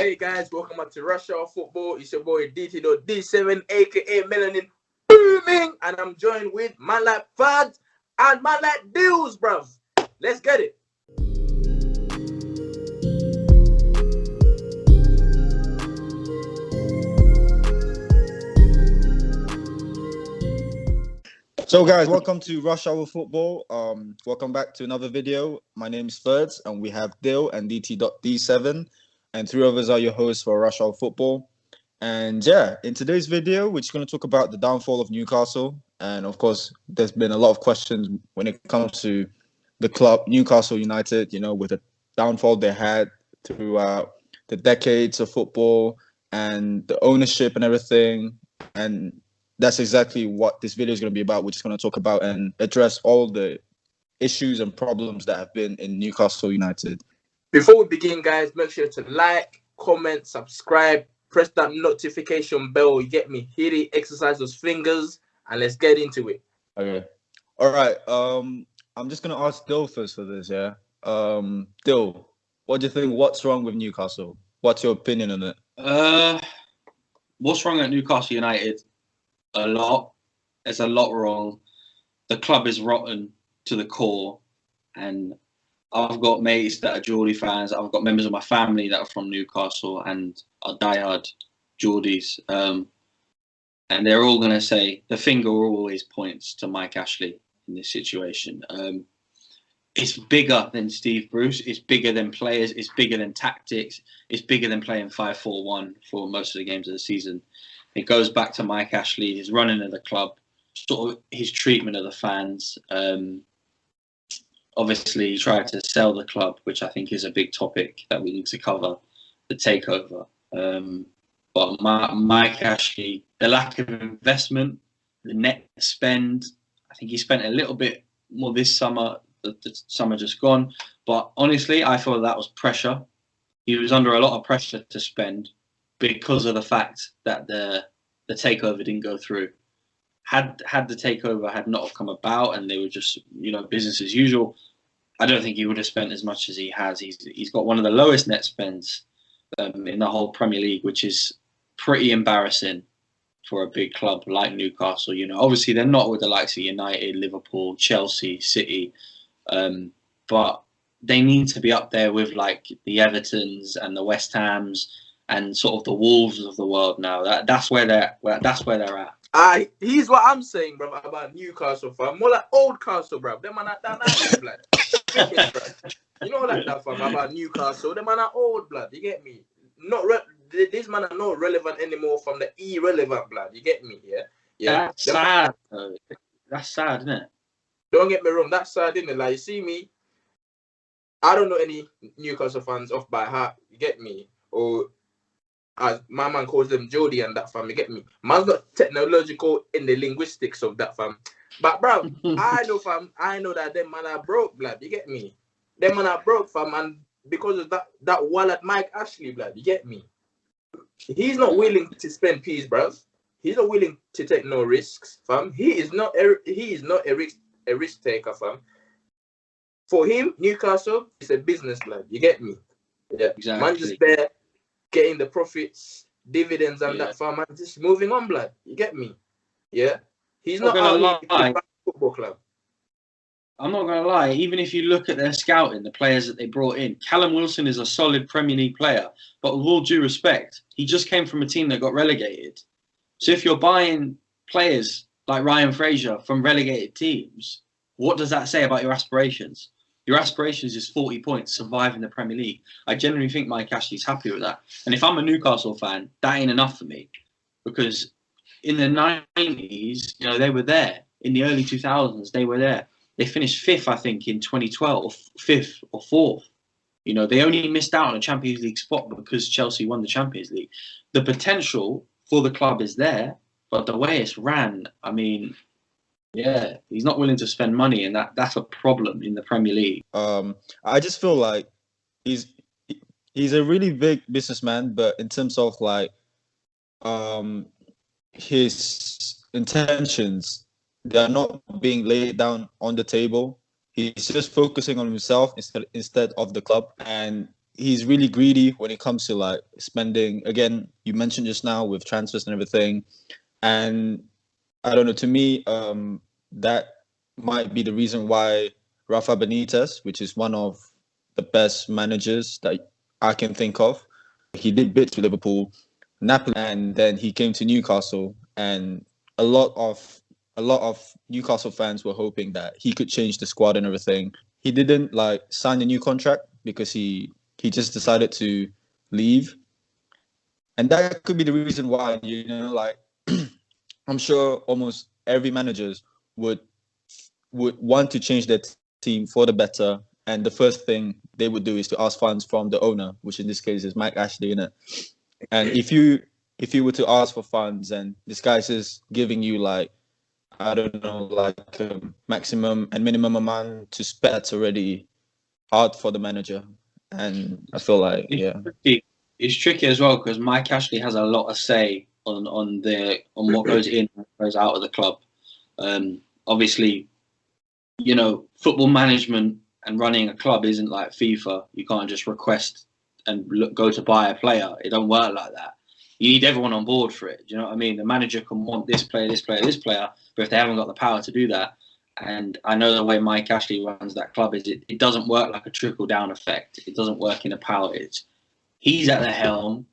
Hey guys, welcome back to Rush Hour Football. It's your boy DT.D7, aka Melanin Booming, and I'm joined with man like FIRDS and man like DILL, bruv. Let's get it. So guys, welcome to Rush Hour Football. Welcome back to another video. My name is FIRDS and we have DILL and DT.D7, and three of us are your hosts for Rush Hour Football. And yeah, in today's video, we're just going to talk about the downfall of Newcastle. And of course, there's been a lot of questions when it comes to the club, Newcastle United, you know, with the downfall they had throughout the decades of football and the ownership and everything. And that's exactly what this video is going to be about. We're just going to talk about and address all the issues and problems that have been in Newcastle United. Before we begin, guys, make sure to like, comment, subscribe, press that notification bell. You get me? Hit it, exercise those fingers, and let's get into it. Okay. All right. I'm just going to ask DILL first for this, yeah? DILL, what do you think? What's wrong with Newcastle? What's your opinion on it? What's wrong at Newcastle United? A lot. There's a lot wrong. The club is rotten to the core, and I've got mates that are Geordie fans. I've got members of my family that are from Newcastle and are diehard Geordies, and they're all going to say the finger always points to Mike Ashley in this situation. It's bigger than Steve Bruce. It's bigger than players. It's bigger than tactics. It's bigger than playing 5-4-1 for most of the games of the season. It goes back to Mike Ashley, his running of the club, sort of his treatment of the fans. Obviously, he tried to sell the club, which I think is a big topic that we need to cover, the takeover. But Mike Ashley, the lack of investment, the net spend, I think he spent a little bit more this summer, the summer just gone. But honestly, I feel that was pressure. He was under a lot of pressure to spend because of the fact that the takeover didn't go through. Had the takeover had not have come about and they were just, you know, business as usual, I don't think he would have spent as much as he has. He's got one of the lowest net spends in the whole Premier League, which is pretty embarrassing for a big club like Newcastle. You know, obviously they're not with the likes of United, Liverpool, Chelsea, City, but they need to be up there with like the Evertons and the West Hams and sort of the Wolves of the world now. That's where they're at. Here's what I'm saying, bro, about Newcastle, fam. More like old Castle, bro. Them man are that blood. You know, like that, fam, about Newcastle. Them man are old blood. You get me? These man are not relevant anymore from the irrelevant blood. You get me? Yeah. That's sad. That's sad, isn't it? Don't get me wrong. That's sad, isn't it? Like, you see me, I don't know any Newcastle fans off by heart. You get me? Or as my man calls them Geordie and that, fam, you get me? Man's not technological in the linguistics of that, fam. But bro, I know that them man are broke, blood. You get me? Them man are broke, fam, and because of that wallet Mike Ashley, blood, you get me? He's not willing to spend peas, bro. He's not willing to take no risks, fam. He is not a risk taker, fam. For him, Newcastle is a business, blood. You get me? Yeah, exactly. Man just there getting the profits, dividends, and that, fam, and just moving on, blood. You get me? Yeah. He's not out a football club. I'm not going to lie. Even if you look at their scouting, the players that they brought in, Callum Wilson is a solid Premier League player. But with all due respect, he just came from a team that got relegated. So if you're buying players like Ryan Fraser from relegated teams, what does that say about your aspirations? Your aspirations is 40 points, survive in the Premier League. I genuinely think Mike Ashley's happy with that. And if I'm a Newcastle fan, that ain't enough for me. Because in the 90s, you know, they were there. In the early 2000s, they were there. They finished 5th, I think, in 2012, or 5th or 4th. You know, they only missed out on a Champions League spot because Chelsea won the Champions League. The potential for the club is there, but the way it's ran, I mean, yeah, he's not willing to spend money, and that's a problem in the Premier League. I just feel like he's a really big businessman, but in terms of like his intentions, they're not being laid down on the table. He's just focusing on himself instead of the club, and he's really greedy when it comes to like spending. Again, you mentioned just now with transfers and everything, and I don't know. To me, that might be the reason why Rafa Benitez, which is one of the best managers that I can think of, he did bits with Liverpool, Napoli, and then he came to Newcastle, and a lot of Newcastle fans were hoping that he could change the squad and everything. He didn't like sign a new contract because he just decided to leave, and that could be the reason why. Like I'm sure almost every managers would want to change their team for the better, and the first thing they would do is to ask funds from the owner, which in this case is Mike Ashley, innit? And if you were to ask for funds and this guy's just giving you like, I don't know, like a maximum and minimum amount to spend, that's already hard for the manager. And I feel like, it's tricky as well because Mike Ashley has a lot of say on what goes in and goes out of the club. Obviously, football management and running a club isn't like FIFA. You can't just request and go to buy a player. It don't work like that. You need everyone on board for it. Do you know what I mean? The manager can want this player, this player, this player, but if they haven't got the power to do that, and I know the way Mike Ashley runs that club is it doesn't work like a trickle-down effect. It doesn't work in a power. He's at the helm,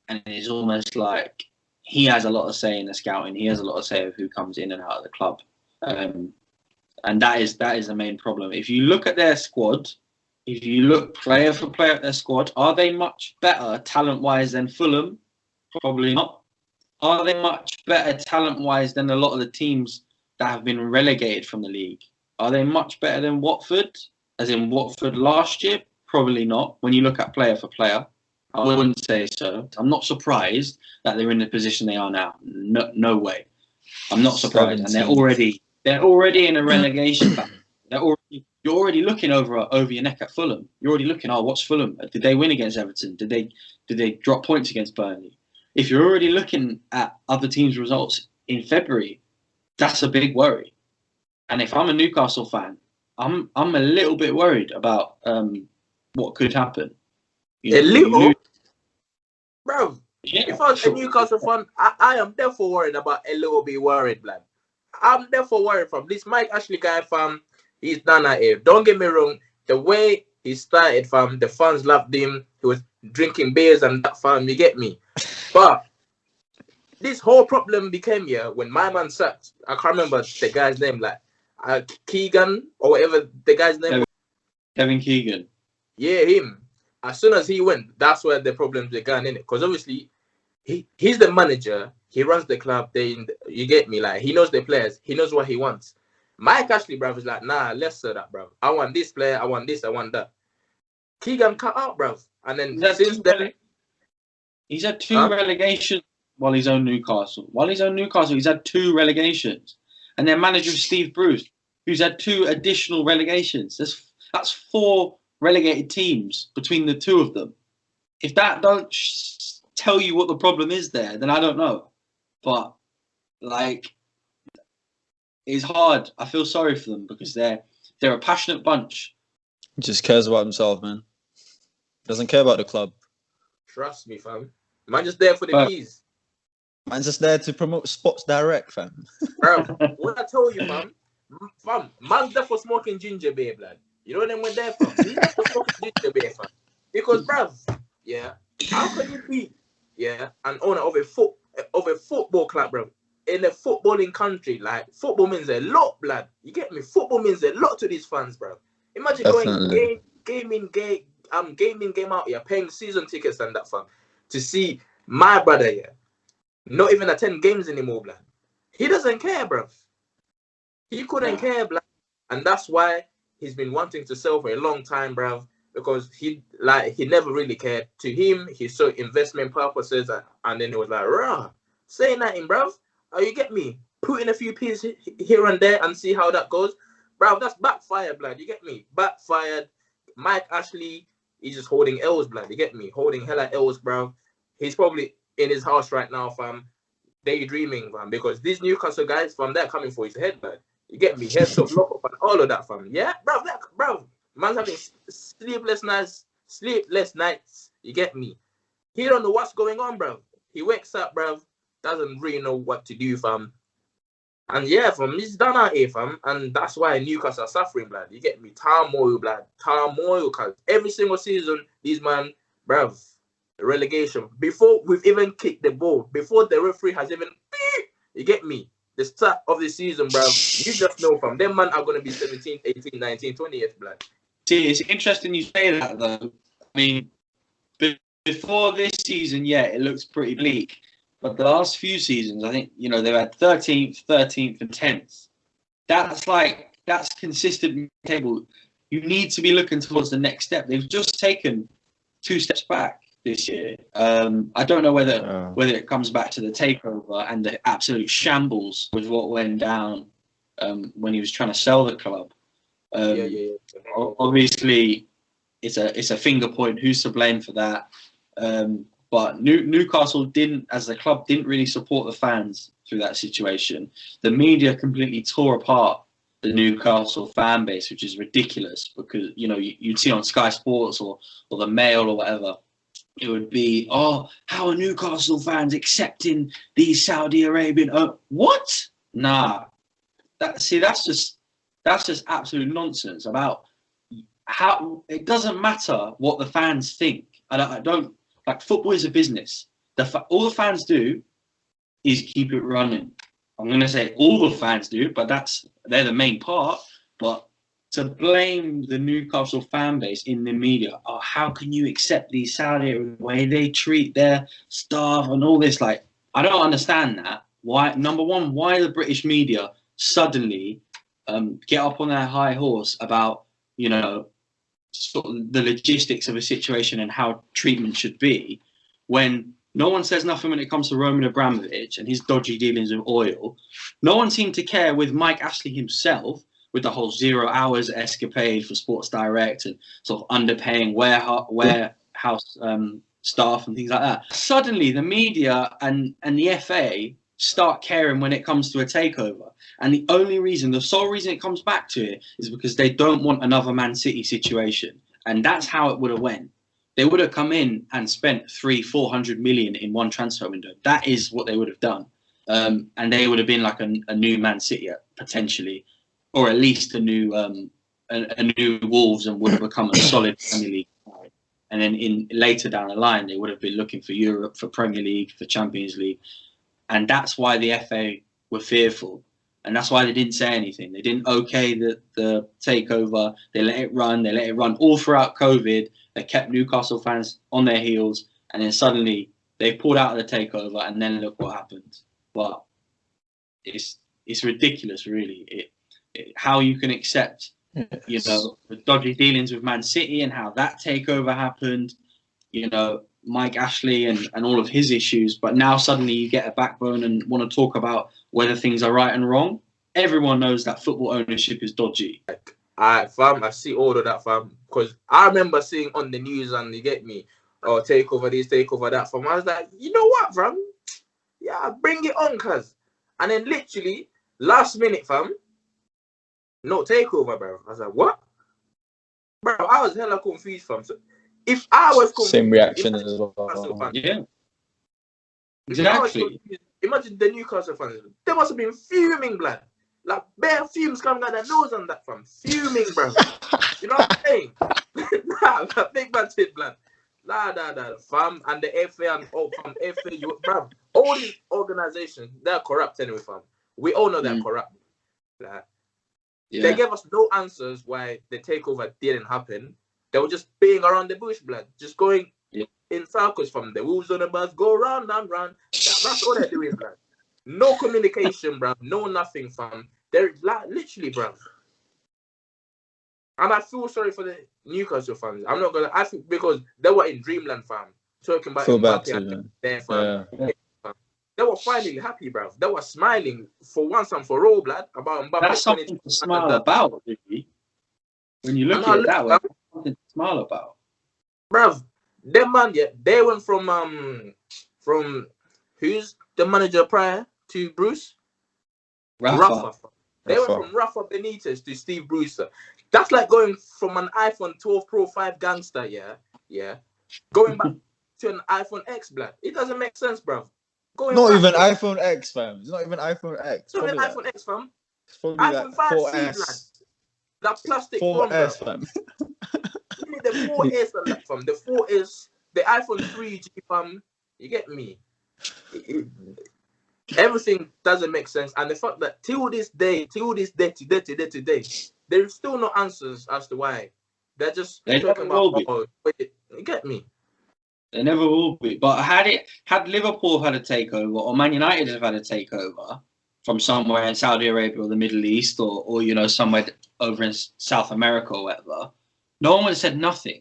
and it's almost like he has a lot of say in the scouting. He has a lot of say of who comes in and out of the club. And that is the main problem. If you look at their squad, if you look player for player at their squad, are they much better talent-wise than Fulham? Probably not. Are they much better talent-wise than a lot of the teams that have been relegated from the league? Are they much better than Watford, as in Watford last year? Probably not. When you look at player for player, I wouldn't say so. I'm not surprised that they're in the position they are now. No way. I'm not surprised. 17. And they're already in a relegation battle. You're already looking over your neck at Fulham. You're already looking, what's Fulham? Did they win against Everton? Did they drop points against Burnley? If you're already looking at other teams' results in February, that's a big worry. And if I'm a Newcastle fan, I'm a little bit worried about what could happen. Bro. Yeah, if I was a Newcastle fan, I am therefore worried about a little bit worried, blood. I'm therefore worried from this Mike Ashley guy, fam. He's done at it. Don't get me wrong. The way he started, fam, the fans loved him. He was drinking beers and that, fam. You get me? But this whole problem became when my man sacked. I can't remember the guy's name, like Keegan or whatever the guy's name was. Kevin Keegan. Yeah, him. As soon as he went, that's where the problems began, innit? Because obviously, he's the manager. He runs the club. You get me? Like, he knows the players. He knows what he wants. Mike Ashley, bruv, is like, nah, less of that, bruv. I want this player. I want this. I want that. Keegan cut out, bruv. And then since then... He's had two relegations while he's owned Newcastle. While he's owned Newcastle, he's had two relegations. And their manager, Steve Bruce, who's had two additional relegations. That's 4 relegated teams between the two of them. If that don't tell you what the problem is there, then I don't know. But, like, it's hard. I feel sorry for them because they're a passionate bunch. He just cares about himself, man. Doesn't care about the club. Trust me, fam. Man just there for the keys. Man's just there to promote Sports Direct, fam. Bro, what I told you, fam, man's there for smoking ginger beer, blood. You know them when they're from? He's there for smoking ginger beer, fam. Because, bruv, how can you be, an owner of a football club, bro? In a footballing country, like, football means a lot, blood. You get me? Football means a lot to these fans, bro. Imagine going game in, game out, paying season tickets and that, fam, to see my brother, not even attend games anymore, blood. He doesn't care, bro. He couldn't care, blood. And that's why he's been wanting to sell for a long time, bro. Because he never really cared. To him, he saw investment purposes, and then he was like, rah, say nothing, bruv. Oh, you get me? Put in a few pieces here and there and see how that goes. Bruv, that's backfired, blood. You get me? Backfired. Mike Ashley, he's just holding L's, blood. You get me? Holding hella L's, bruv. He's probably in his house right now, fam, daydreaming, fam. Because these Newcastle guys, fam, they're coming for his head, blood. You get me? Heads up, lock up, and all of that, fam. Yeah? Bruv, man's having sleepless nights sleepless nights. You get me? He don't know what's going on, bro. He wakes up, bro, doesn't really know what to do, fam. And yeah, fam, he's done out here, fam. And that's why Newcastle are suffering, blood. You get me? Turmoil, blood. Turmoil, cuz every single season, these man, bro, relegation. Before we've even kicked the ball, before the referee has even, you get me? The start of the season, bro, you just know, fam. Them man are going to be 17, 18, 19, 20th, blood. See, it's interesting you say that, though. I mean, before this season, yeah, it looks pretty bleak. But the last few seasons, I think, you know, they've had 13th, 13th, and 10th. That's consistent table. You need to be looking towards the next step. They've just taken 2 steps back this year. I don't know whether it comes back to the takeover and the absolute shambles with what went down when he was trying to sell the club. Obviously, it's a finger point. Who's to blame for that? But Newcastle as the club, didn't really support the fans through that situation. The media completely tore apart the Newcastle fan base, which is ridiculous because, you know, you'd see on Sky Sports or the Mail or whatever, it would be, oh, how are Newcastle fans accepting these Saudi Arabian? What? Nah. That's just absolute nonsense about how it doesn't matter what the fans think. I don't like football is a business. All the fans do is keep it running. I'm going to say all the fans do, but they're the main part. But to blame the Newcastle fan base in the media, oh, how can you accept these Saudi way they treat their staff and all this? Like, I don't understand that. Why? Number one, why the British media suddenly get up on their high horse about, you know, sort of the logistics of a situation and how treatment should be, when no one says nothing when it comes to Roman Abramovich and his dodgy dealings with oil. No one seemed to care with Mike Ashley himself, with the whole 0 hours escapade for Sports Direct and sort of underpaying warehouse staff and things like that. Suddenly, the media and the FA start caring when it comes to a takeover. And the sole reason it comes back to it is because they don't want another Man City situation. And that's how it would have went. They would have come in and spent 300-400 million in one transfer window. That is what they would have done. And they would have been like a new Man City potentially, or at least a new Wolves, and would have become a solid Premier League side. And then later down the line, they would have been looking for Europe, for Premier League, for Champions League. And that's why the FA were fearful. And that's why they didn't say anything. They didn't okay the takeover. They let it run. They let it run all throughout COVID. They kept Newcastle fans on their heels. And then suddenly they pulled out of the takeover. And then look what happened. But it's ridiculous, really. How you can accept, you know, the dodgy dealings with Man City and how that takeover happened. You know, Mike Ashley and all of his issues, but now suddenly you get a backbone and want to talk about whether things are right and wrong. Everyone knows that football ownership is dodgy. I see all of that, fam, because I remember seeing on the news, and you get me, oh, take over this, take over that, fam. I was like, you know what, fam? Yeah, bring it on, cuz. And then literally, last minute, fam, no takeover, bro. I was like, what? Bro, I was hella confused, fam. So, if I was confused, same reaction as well. Yeah, exactly. Imagine the Newcastle fans. They must have been fuming, blood. Like bare fumes coming out their nose on that, fam. Fuming, bro. You know what I'm saying? Nah, big man shit, blood. Nah, fam. And the FA and FA, bro. All these organizations, they're corrupt anyway, fam. We all know they're corrupt. Like, they gave us no answers why the takeover didn't happen. They were just being around the bush, blood. Just going in circles from the Wolves on the bus, go round and round. That's all they're doing, blood. No communication, bro. No nothing, fam. They're like, literally, bro. And I feel sorry for the Newcastle fans. I'm not gonna. I think because they were in dreamland, fam. Talking about Mbappe and there, fam. Yeah. They were finally happy, bro. They were smiling for once and for all, blood, about Mbappe. That's something to smile about, really. When you look at it that way, that's something to smile about, bro. Them man, yeah, they went from who's the manager prior to Bruce? Rafa. They went from Rafa Benitez to Steve Bruce. That's like going from an iPhone 12 Pro 5 gangster, yeah, yeah, going back to an iPhone X, blood. It doesn't make sense, bruv. Not even iPhone X, fam. It's not even iPhone X. Not even Probably iPhone X, fam. it's probably iPhone 5C, blood. That plastic phone, 4S, bruv. fam. You need the 4S on that, fam. The 4S, the iPhone 3G, fam. You get me? Everything doesn't make sense, and the fact that till this day, today, there is still no answers as to why. They're just talking about. Oh, wait, you get me? They never will be. But had Liverpool had a takeover, or Man United have had a takeover from somewhere in Saudi Arabia or the Middle East, or you know, somewhere over in South America or whatever, no one would have said nothing.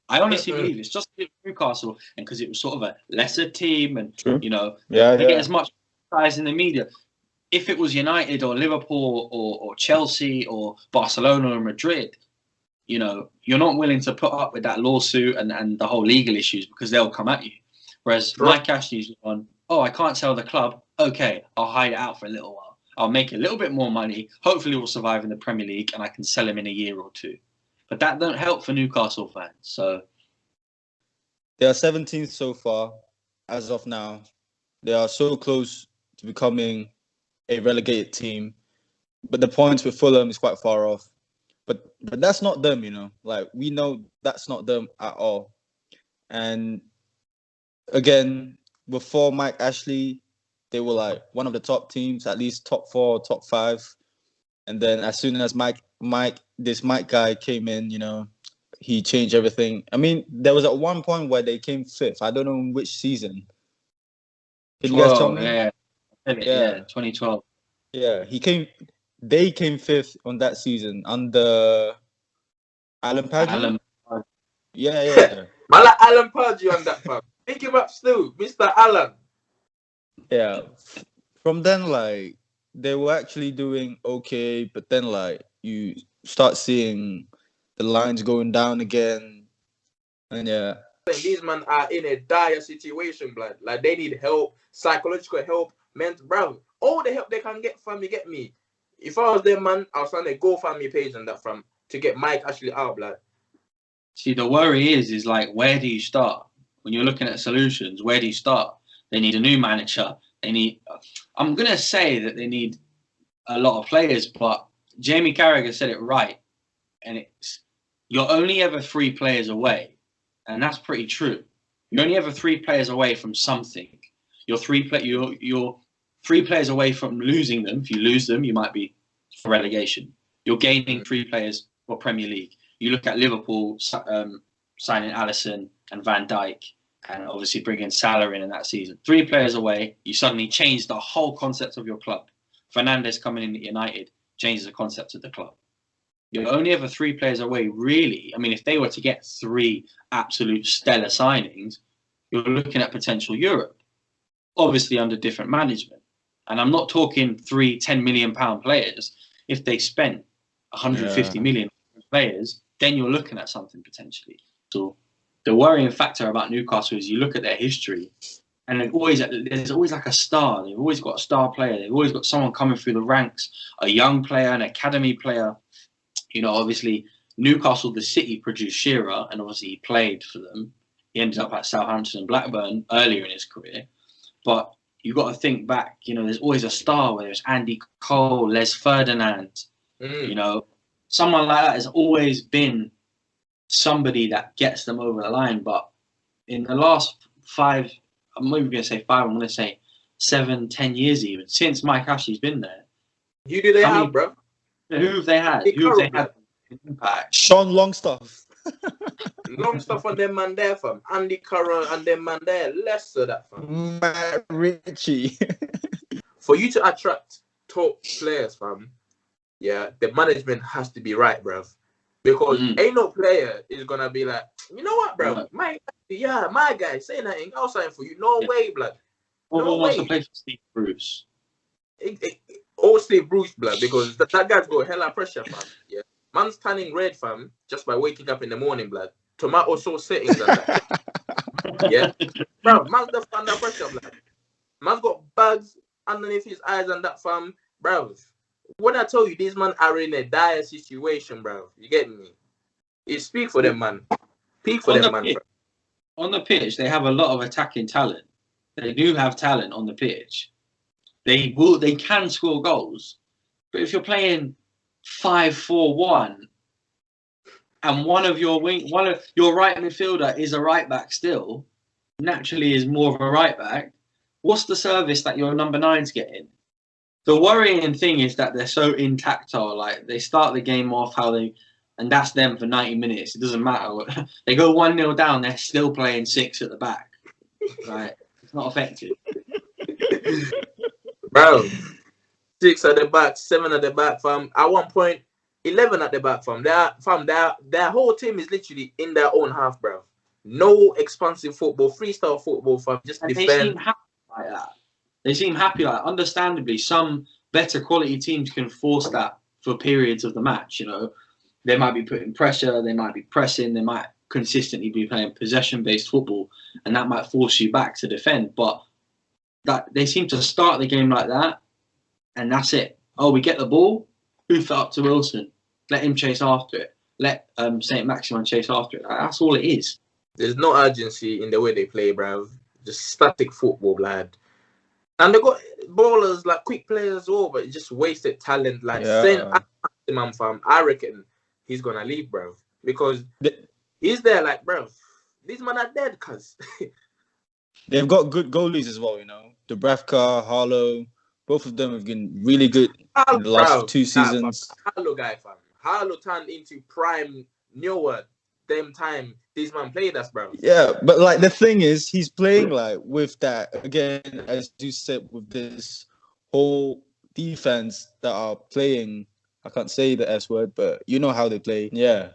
I honestly believe it's just Newcastle, and because it was sort of a lesser team, and you know, they get as much size in the media. If it was United or Liverpool or Chelsea or Barcelona or Madrid, you know, you're not willing to put up with that lawsuit and the whole legal issues because they'll come at you. Whereas Mike Ashley's on, oh, I can't sell the club. Okay, I'll hide it out for a little while. I'll make a little bit more money. Hopefully we'll survive in the Premier League and I can sell him in a year or two. But that don't help for Newcastle fans. So they are 17th so far as of now. They are so close to becoming a relegated team. But the points with Fulham is quite far off. But that's not them, you know. Like, we know that's not them at all. And again, before Mike Ashley, they were like one of the top teams, at least top 4, top 5. And then as soon as this Mike guy came in, you know, he changed everything. I mean, there was at one point where they came 5th. I don't know in which season. Can you guys tell me? Yeah, 2012. Yeah, they came 5th on that season under Alan Pardew. Yeah. Man, like Alan Pardew on that, fam. Pick him up still, Mr. Alan. Yeah. From then, like, they were actually doing okay, but then, like, you start seeing the lines going down again. And yeah. These men are in a dire situation, blood. Like, they need help, psychological help, mental, bro. All the help they can get from me, get me. If I was them, man, I was trying to GoFundMe page and that from to get Mike Ashley out, blood. See, the worry is like, where do you start? When you're looking at solutions, where do you start? They need a new manager. I'm going to say that they need a lot of players, but Jamie Carragher said it right. And you're only ever 3 players away. And that's pretty true. You're only ever 3 players away from something. You're 3 players away from losing them. If you lose them, you might be for relegation. You're gaining 3 players for Premier League. You look at Liverpool signing Alisson and Van Dijk, and obviously bringing Salah in that season. 3 players away, you suddenly change the whole concept of your club. Fernandes coming in at United changes the concept of the club. You're only ever 3 players away, really. I mean, if they were to get 3 absolute stellar signings, you're looking at potential Europe, obviously under different management. And I'm not talking 3 £10 million players. If they spent 150 million players, then you're looking at something potentially. So the worrying factor about Newcastle is you look at their history, and there's always like a star. They've always got a star player. They've always got someone coming through the ranks, a young player, an academy player. You know, obviously Newcastle, the city produced Shearer, and obviously he played for them. He ended up at Southampton and Blackburn earlier in his career. But you've got to think back, you know, there's always a star, whether it's Andy Cole, Les Ferdinand, you know, someone like that has always been somebody that gets them over the line. But in the last 5, I'm not even going to say 5, I'm going to say 7, 10 years even, since Mike Ashley's been there. Who do they have, bro? Who have they had? Who have they had impact? Sean Longstaff. Longstaff and them man there, fam. Andy Carroll and them man there. Less of that, fam. Matt Ritchie. For you to attract top players, fam, yeah, the management has to be right, bruv. Because ain't no player is gonna be like, you know what, bro? My guy, say nothing. I'll sign for you. No way, blood. No way. Wants to play for Steve Bruce. Or Steve Bruce, blood, because that guy's got hella pressure, fam. Yeah, man's turning red, fam, just by waking up in the morning, blood. Tomato sauce settings and that. Yeah, bro, man's just under pressure, blood. Man's got bugs underneath his eyes and that, fam, bro. When I tell you these men are in a dire situation, bro, you get me? You speak for them, man. Speak for them, man. on the pitch, they have a lot of attacking talent. They do have talent on the pitch. They can score goals. But if you're playing 5-4-1 and one of your right midfielder is a right back still, naturally is more of a right back, what's the service that your number 9's getting? The worrying thing is that they're so intactile. Like, they start the game off and that's them for 90 minutes. It doesn't matter. They go 1-0 down, they're still playing 6 at the back. Right? It's not effective. Bro, 6 at the back, 7 at the back, fam. At one point, 11 at the back, fam. Their whole team is literally in their own half, bro. No expansive football, freestyle football, fam. Just and defend. They seem happy like that. They seem happy like that. Understandably, some better quality teams can force that for periods of the match, you know. They might be putting pressure, they might be pressing, they might consistently be playing possession-based football, and that might force you back to defend. But that they seem to start the game like that, and that's it. Oh, we get the ball, hoof it up to Wilson, let him chase after it, let Saint Maximin chase after it. That's all it is. There's no urgency in the way they play, bro. Just static football, lad. And they got ballers, like quick players as well, but just wasted talent. Like Saint Maximin, fam, I reckon he's gonna leave, bro, because he's there, like, bro, these men are dead, cuz. They've got good goalies as well, you know. Dubravka, Harlow, both of them have been really good in the last 2 seasons. Harlow guy, fam. Harlow turned into prime Neward. Them time these man played us, bro. Yeah, but like the thing is, he's playing like with that again, as you said, with this whole defense that are playing. I can't say the S word, but you know how they play. Yeah.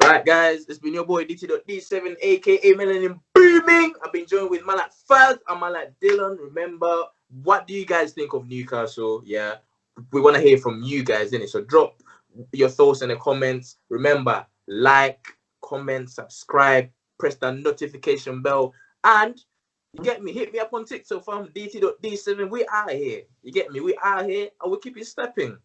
Right, guys, it's been your boy DT.D7, aka Melanin Booming. I've been joined with man like FIRDS and man like Dylan. Remember, what do you guys think of Newcastle? Yeah, we want to hear from you guys, innit? So drop your thoughts in the comments. Remember, like, comment, subscribe, press the notification bell, and you get me, hit me up on TikTok from DT.D7. We out here. You get me? We out here and we keep it stepping.